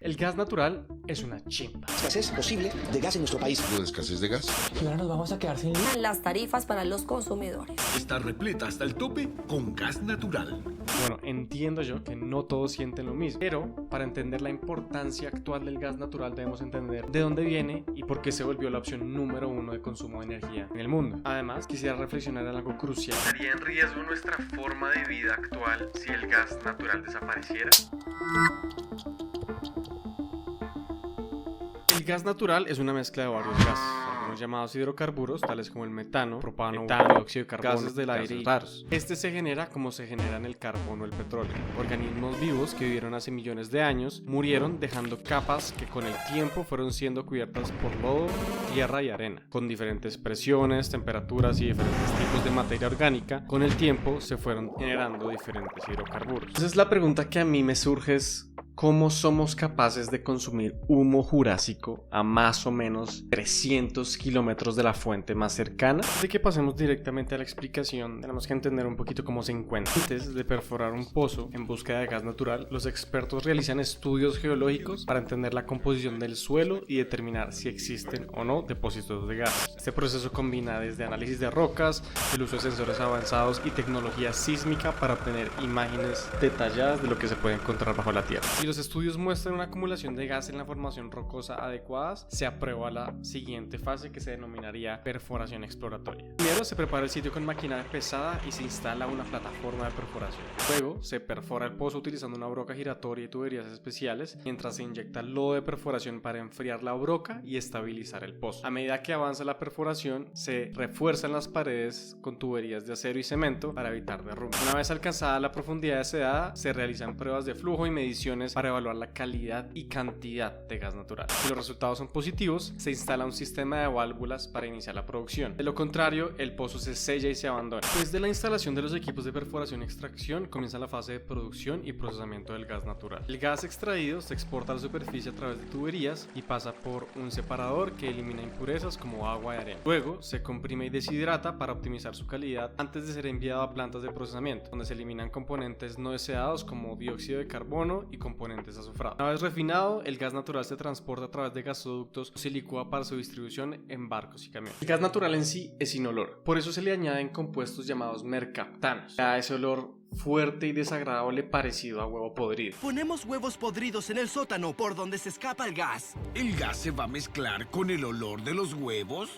El gas natural es una chimba. Escasez posible de gas en nuestro país. ¿De escasez de gas? Y ahora nos vamos a quedar sin las tarifas para los consumidores. Está repleta hasta el tope con gas natural. Bueno, entiendo yo que no todos sienten lo mismo, pero para entender la importancia actual del gas natural debemos entender de dónde viene y por qué se volvió la opción número 1 de consumo de energía en el mundo. Además, quisiera reflexionar en algo crucial. ¿Estaría en riesgo nuestra forma de vida actual si el gas natural desapareciera? El gas natural es una mezcla de varios gases, algunos llamados hidrocarburos, tales como el metano, propano, dióxido de carbono, gases del aire y raros. Este se genera como se generan el carbón o el petróleo. Organismos vivos que vivieron hace millones de años murieron dejando capas que con el tiempo fueron siendo cubiertas por lodo, tierra y arena. Con diferentes presiones, temperaturas y diferentes tipos de materia orgánica, con el tiempo se fueron generando diferentes hidrocarburos. Entonces la pregunta que a mí me surge es: ¿cómo somos capaces de consumir humo jurásico a más o menos 300 kilómetros de la fuente más cercana? Antes de que pasemos directamente a la explicación, tenemos que entender un poquito cómo se encuentra. Antes de perforar un pozo en búsqueda de gas natural, los expertos realizan estudios geológicos para entender la composición del suelo y determinar si existen o no depósitos de gas. Este proceso combina desde análisis de rocas, el uso de sensores avanzados y tecnología sísmica para obtener imágenes detalladas de lo que se puede encontrar bajo la tierra. Si los estudios muestran una acumulación de gas en la formación rocosa adecuadas, se aprueba la siguiente fase, que se denominaría perforación exploratoria. Primero se prepara el sitio con maquinaria pesada y se instala una plataforma de perforación. Luego se perfora el pozo utilizando una broca giratoria y tuberías especiales, mientras se inyecta lodo de perforación para enfriar la broca y estabilizar el pozo. A medida que avanza la perforación, se refuerzan las paredes con tuberías de acero y cemento para evitar derrumbes. Una vez alcanzada la profundidad deseada, se realizan pruebas de flujo y mediciones para evaluar la calidad y cantidad de gas natural. Si los resultados son positivos, se instala un sistema de válvulas para iniciar la producción. De lo contrario, el pozo se sella y se abandona. Después de la instalación de los equipos de perforación y extracción, comienza la fase de producción y procesamiento del gas natural. El gas extraído se exporta a la superficie a través de tuberías y pasa por un separador que elimina impurezas como agua y arena. Luego, se comprime y deshidrata para optimizar su calidad antes de ser enviado a plantas de procesamiento, donde se eliminan componentes no deseados como dióxido de carbono y componentes azufrados. Una vez refinado, el gas natural se transporta a través de gasoductos o se licúa para su distribución en barcos y camiones. El gas natural en sí es inoloro, por eso se le añaden compuestos llamados mercaptanos. Da ese olor fuerte y desagradable parecido a huevo podrido. Ponemos huevos podridos en el sótano por donde se escapa el gas. ¿El gas se va a mezclar con el olor de los huevos?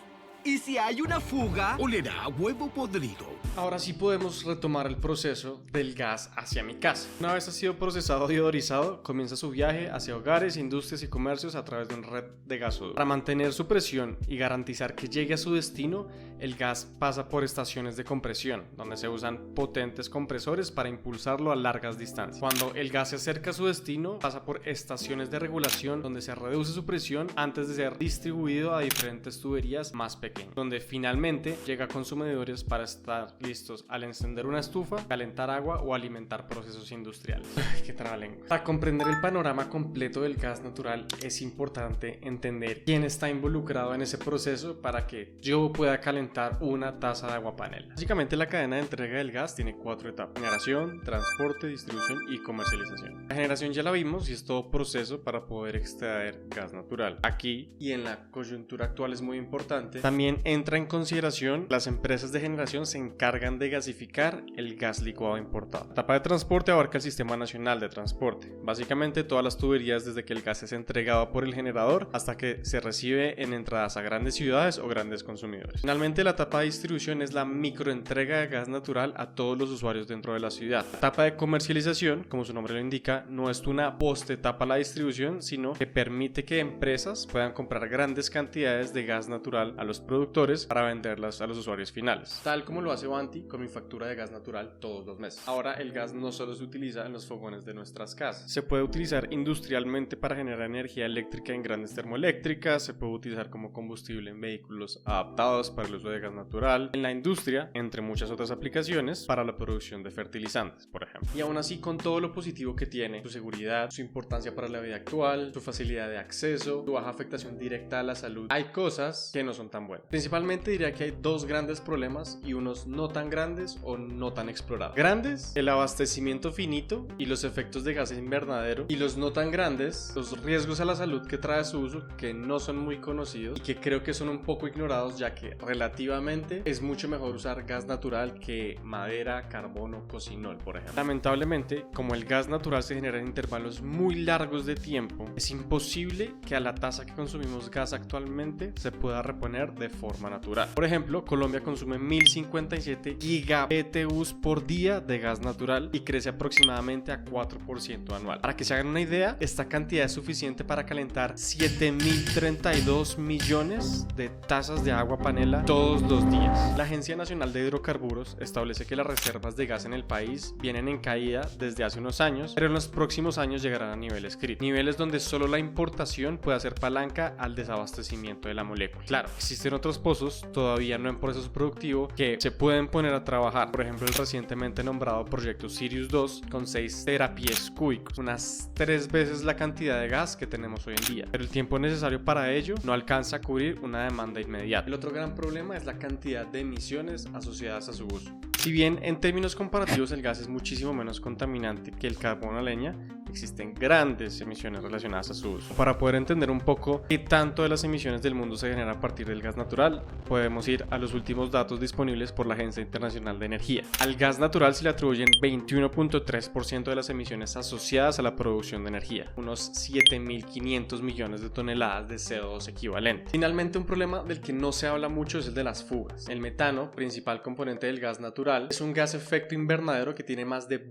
¿Y si hay una fuga? Olerá a huevo podrido. Ahora sí podemos retomar el proceso del gas hacia mi casa. Una vez ha sido procesado y odorizado, comienza su viaje hacia hogares, industrias y comercios a través de una red de gasoductos. Para mantener su presión y garantizar que llegue a su destino, el gas pasa por estaciones de compresión, donde se usan potentes compresores para impulsarlo a largas distancias. Cuando el gas se acerca a su destino, pasa por estaciones de regulación, donde se reduce su presión antes de ser distribuido a diferentes tuberías más pequeñas, donde finalmente llega a consumidores para estar listos al encender una estufa, calentar agua o alimentar procesos industriales. Ay, qué trabalengua. Para comprender el panorama completo del gas natural es importante entender quién está involucrado en ese proceso para que yo pueda calentar una taza de agua panela. Básicamente la cadena de entrega del gas tiene 4 etapas: generación, transporte, distribución y comercialización. La generación ya la vimos y es todo proceso para poder extraer gas natural. Aquí y en la coyuntura actual es muy importante. También entra en consideración las empresas de generación se encargan de gasificar el gas licuado importado. La etapa de transporte abarca el Sistema Nacional de Transporte, básicamente todas las tuberías desde que el gas es entregado por el generador hasta que se recibe en entradas a grandes ciudades o grandes consumidores. Finalmente, la etapa de distribución es la microentrega de gas natural a todos los usuarios dentro de la ciudad. La etapa de comercialización, como su nombre lo indica, no es una post-etapa a la distribución, sino que permite que empresas puedan comprar grandes cantidades de gas natural a los productores para venderlas a los usuarios finales, tal como lo hace Vanti con mi factura de gas natural todos los meses. Ahora, el gas no solo se utiliza en los fogones de nuestras casas, se puede utilizar industrialmente para generar energía eléctrica en grandes termoeléctricas, se puede utilizar como combustible en vehículos adaptados para el uso de gas natural, en la industria, entre muchas otras aplicaciones, para la producción de fertilizantes, por ejemplo. Y aún así, con todo lo positivo que tiene, su seguridad, su importancia para la vida actual, su facilidad de acceso, su baja afectación directa a la salud, hay cosas que no son tan buenas. nuevo. Principalmente diría que hay dos grandes problemas y unos no tan grandes o no tan explorados. Grandes, el abastecimiento finito y los efectos de gas invernadero, y los no tan grandes, los riesgos a la salud que trae su uso, que no son muy conocidos y que creo que son un poco ignorados, ya que relativamente es mucho mejor usar gas natural que madera, carbón o cocinol, por ejemplo. Lamentablemente, como el gas natural se genera en intervalos muy largos de tiempo, es imposible que a la tasa que consumimos gas actualmente se pueda reponer de forma natural. Por ejemplo, Colombia consume 1057 gigabtus por día de gas natural y crece aproximadamente a 4% anual. Para que se hagan una idea, esta cantidad es suficiente para calentar 7032 millones de tazas de agua panela todos los días. La Agencia Nacional de Hidrocarburos establece que las reservas de gas en el país vienen en caída desde hace unos años, pero en los próximos años llegarán a niveles críticos, niveles donde solo la importación puede hacer palanca al desabastecimiento de la molécula. Claro, existen otros pozos todavía no en proceso productivo que se pueden poner a trabajar, por ejemplo el recientemente nombrado proyecto Sirius 2 con 6 terapies cúbicos, unas 3 veces la cantidad de gas que tenemos hoy en día, pero el tiempo necesario para ello no alcanza a cubrir una demanda inmediata. El otro gran problema es la cantidad de emisiones asociadas a su uso. Si bien en términos comparativos el gas es muchísimo menos contaminante que el carbón o leña, existen grandes emisiones relacionadas a su uso. Para poder entender un poco qué tanto de las emisiones del mundo se genera a partir del gas natural, podemos ir a los últimos datos disponibles por la Agencia Internacional de Energía. Al gas natural se le atribuyen 21.3% de las emisiones asociadas a la producción de energía, unos 7.500 millones de toneladas de CO2 equivalente. Finalmente, un problema del que no se habla mucho es el de las fugas. El metano, principal componente del gas natural, es un gas efecto invernadero que tiene más de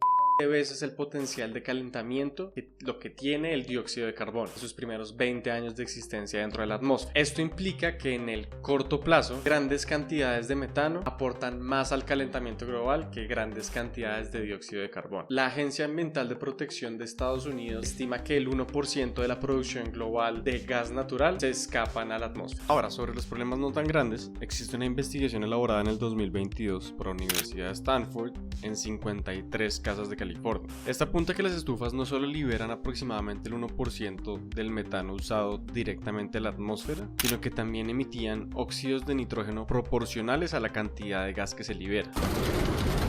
veces el potencial de calentamiento que lo que tiene el dióxido de carbono en sus primeros 20 años de existencia dentro de la atmósfera. Esto implica que en el corto plazo grandes cantidades de metano aportan más al calentamiento global que grandes cantidades de dióxido de carbono. La Agencia Ambiental de Protección de Estados Unidos estima que el 1% de la producción global de gas natural se escapan a la atmósfera. Ahora, sobre los problemas no tan grandes, existe una investigación elaborada en el 2022 por la Universidad de Stanford en 53 casas de California. Esta apunta que las estufas no solo liberan aproximadamente el 1% del metano usado directamente a la atmósfera, sino que también emitían óxidos de nitrógeno proporcionales a la cantidad de gas que se libera.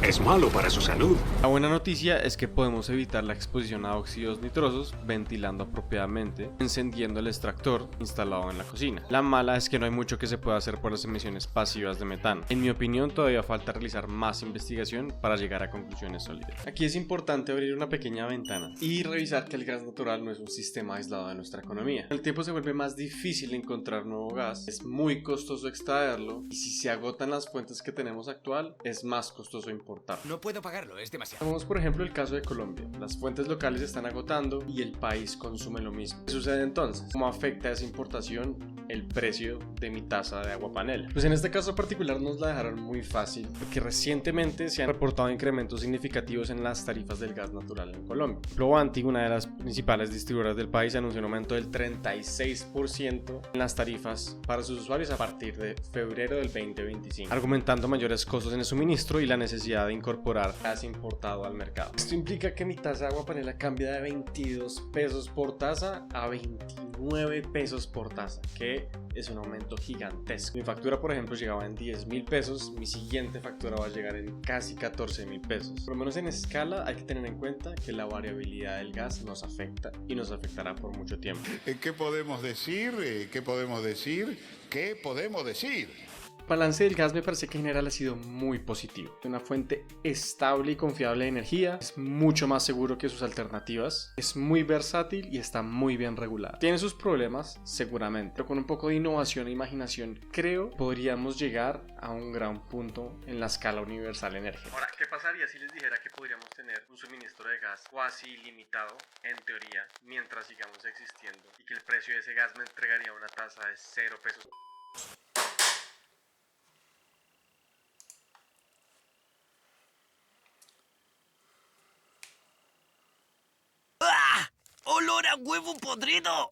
Es malo para su salud. La buena noticia es que podemos evitar la exposición a óxidos nitrosos ventilando apropiadamente, encendiendo el extractor instalado en la cocina. La mala es que no hay mucho que se pueda hacer por las emisiones pasivas de metano. En mi opinión, todavía falta realizar más investigación para llegar a conclusiones sólidas. Aquí es importante abrir una pequeña ventana y revisar que el gas natural no es un sistema aislado de nuestra economía. Con el tiempo se vuelve más difícil encontrar nuevo gas, es muy costoso extraerlo y si se agotan las fuentes que tenemos actual, es más costoso importarlo. No puedo pagarlo, es demasiado. Tomamos por ejemplo el caso de Colombia. Las fuentes locales se están agotando y el país consume lo mismo. ¿Qué sucede entonces? ¿Cómo afecta esa importación el precio de mi taza de agua panela? Pues en este caso particular nos la dejaron muy fácil, porque recientemente se han reportado incrementos significativos en las tarifas del gas natural en Colombia. Globantí, una de las principales distribuidoras del país, anunció un aumento del 36% en las tarifas para sus usuarios a partir de febrero del 2025, argumentando mayores costos en el suministro y la necesidad de incorporar gas importado al mercado. Esto implica que mi taza de agua panela cambia de 22 pesos por taza a 29 pesos por taza, que es un aumento gigantesco. Mi factura, por ejemplo, llegaba en 10.000 pesos, mi siguiente factura va a llegar en casi 14.000 pesos. Por lo menos en escala hay que tener en cuenta que la variabilidad del gas nos afecta y nos afectará por mucho tiempo. ¿Qué podemos decir? ¿Qué podemos decir? ¿Qué podemos decir? El balance del gas me parece que en general ha sido muy positivo. Es una fuente estable y confiable de energía, es mucho más seguro que sus alternativas, es muy versátil y está muy bien regulado. Tiene sus problemas, seguramente, pero con un poco de innovación e imaginación, creo podríamos llegar a un gran punto en la escala universal energética. Ahora, ¿qué pasaría si les dijera que podríamos tener un suministro de gas cuasi ilimitado, en teoría, mientras sigamos existiendo, y que el precio de ese gas me entregaría una tasa de 0 pesos? ¡Olor a huevo podrido!